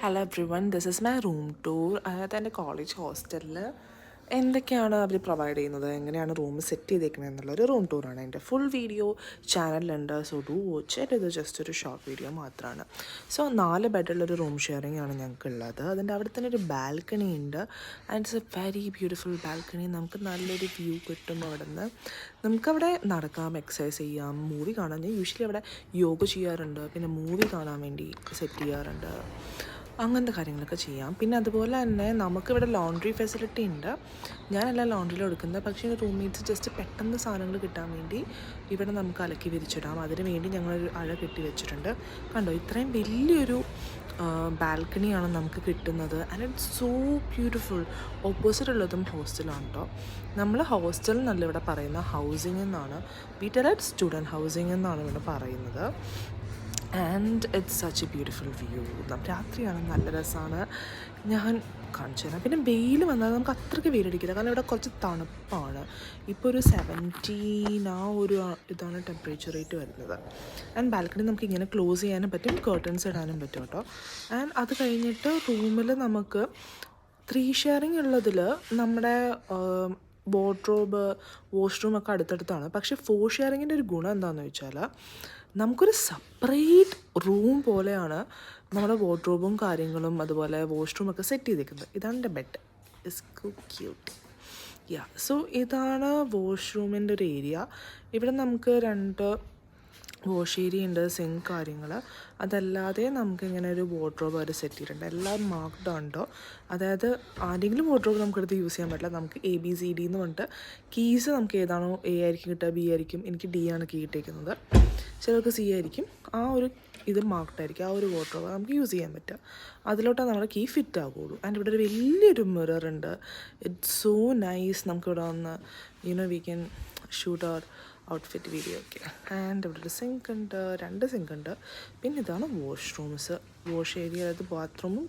Hello every one, this is my room tour. അതായത് എൻ്റെ college ഹോസ്റ്റലിൽ എന്തൊക്കെയാണ് അവർ പ്രൊവൈഡ് ചെയ്യുന്നത്, എങ്ങനെയാണ് റൂം സെറ്റ് ചെയ്തേക്കുന്നത് എന്നുള്ളൊരു റൂം ടൂറാണ്. എൻ്റെ ഫുൾ വീഡിയോ ചാനലിലുണ്ട്. So do watch it. ഇത് ജസ്റ്റ് ഒരു ഷോർട്ട് വീഡിയോ മാത്രമാണ്. സോ 4 ബെഡുള്ളൊരു റൂം ഷെയറിംഗ് ആണ് ഞങ്ങൾക്കുള്ളത്. അതിൻ്റെ അവിടെ തന്നെ ഒരു ബാൽക്കണി ഉണ്ട്. And it's a very beautiful balcony. നമുക്ക് നല്ലൊരു വ്യൂ കിട്ടും അവിടെ നിന്ന്. നമുക്കവിടെ നടക്കാം, എക്സസൈസ് ചെയ്യാം, മൂവി കാണാം. ഞാൻ യൂഷ്വലി അവിടെ യോഗ ചെയ്യാറുണ്ട്, പിന്നെ മൂവി കാണാൻ വേണ്ടി സെറ്റ് ചെയ്യാറുണ്ട്. അങ്ങനത്തെ കാര്യങ്ങളൊക്കെ ചെയ്യാം. പിന്നെ അതുപോലെ തന്നെ നമുക്കിവിടെ ലോണ്ട്രി ഫെസിലിറ്റി ഉണ്ട്. ഞാനല്ല ലോണ്ട്രിയിൽ എടുക്കുന്നത്, പക്ഷേ റൂംമേറ്റ്സ് ജസ്റ്റ് പെട്ടെന്ന് സാധനങ്ങൾ കിട്ടാൻ വേണ്ടി ഇവിടെ നമുക്ക് അലക്കി വിരിച്ചിടാം. അതിന് വേണ്ടി ഞങ്ങളൊരു അഴ കെട്ടി വെച്ചിട്ടുണ്ട്. കണ്ടോ, ഇത്രയും വലിയൊരു ബാൽക്കണിയാണ് നമുക്ക് കിട്ടുന്നത്. And it's so beautiful. Opposite ഉള്ളതും ഹോസ്റ്റലാണ് കേട്ടോ. നമ്മൾ ഹോസ്റ്റൽ എന്നല്ല ഇവിടെ പറയുന്ന, ഹൗസിംഗ് എന്നാണ്. വീട്ടിലെ സ്റ്റുഡൻറ്റ് ഹൗസിംഗ് എന്നാണ് ഇവിടെ പറയുന്നത്. And it's such A beautiful view. രാത്രിയാണ്, നല്ല രസമാണ്. ഞാൻ കാണിച്ചു തരാം. പിന്നെ വെയിൽ വന്നാൽ നമുക്ക് അത്രയ്ക്ക് വെയിലടിക്കില്ല, കാരണം ഇവിടെ കുറച്ച് തണുപ്പാണ്. ഇപ്പോൾ ഒരു 17 ആ ഒരു ഇതാണ് ടെമ്പറേച്ചർ റേറ്റ് വരുന്നത്. ആൻഡ് ബാൽക്കണി നമുക്ക് ഇങ്ങനെ ക്ലോസ് ചെയ്യാനും പറ്റും, കർട്ടൻസ് ഇടാനും പറ്റും കേട്ടോ. ആൻഡ് അത് കഴിഞ്ഞിട്ട് റൂമിൽ നമുക്ക് 3 ഷെയറിങ് ഉള്ളതിൽ നമ്മുടെ വാർഡ്രോബ്, വാഷ്റൂം ഒക്കെ അടുത്തടുത്താണ്. പക്ഷേ 4 ഷെയറിങ്ങിൻ്റെ ഒരു ഗുണം എന്താണെന്ന് വെച്ചാൽ, നമുക്കൊരു സെപ്പറേറ്റ് റൂം പോലെയാണ് നമ്മുടെ വാർഡ്രോബും കാര്യങ്ങളും അതുപോലെ വാഷ്റൂമൊക്കെ സെറ്റ് ചെയ്തേക്കുന്നത്. ഇതാണ് എൻ്റെ bed. It's so cute. So ഇതാണ് വാഷ്റൂമിൻ്റെ ഒരു ഏരിയ. ഇവിടെ നമുക്ക് 2 വാഷ് ഏരിയ ഉണ്ട്, സിങ്ക് കാര്യങ്ങൾ. അതല്ലാതെ നമുക്കിങ്ങനെ ഒരു വാർഡ്രോബ് അവർ സെറ്റ് ചെയ്തിട്ടുണ്ട്. എല്ലാം മാർക്ക്ഡ് ഉണ്ടോ, അതായത് ആരെങ്കിലും വാർഡ്രോബ് നമുക്കെടുത്ത് യൂസ് ചെയ്യാൻ പറ്റില്ല. നമുക്ക് ABCD എന്ന് പറഞ്ഞിട്ട് കീസ് നമുക്ക് ഏതാണോ, A ആയിരിക്കും കിട്ടുക, B ആയിരിക്കും. എനിക്ക് D ആണ് കീ ഇട്ടേക്കുന്നത്, ചിലർക്ക് C ആയിരിക്കും. ആ ഒരു ഇത് മാർക്ക്ഡ് ആയിരിക്കും. ആ ഒരു വാർഡ്രോബ് നമുക്ക് യൂസ് ചെയ്യാൻ പറ്റുക. അതിലോട്ടാണ് നമ്മുടെ കീ ഫിറ്റ് ആകുള്ളൂ. ആൻഡ് ഇവിടെ ഒരു വലിയൊരു മിറർ ഉണ്ട്. It's so nice. നമുക്കിവിടെ വന്ന് we can shoot our outfit video ഒക്കെ. ആൻഡ് ഇവിടെ ഒരു സിങ്ക് ഉണ്ട്, 2 സിങ്ക് ഉണ്ട്. പിന്നെ ഇതാണ് വാഷ്റൂംസ്, വാഷ് ഏരിയ, അതായത് ബാത്റൂമും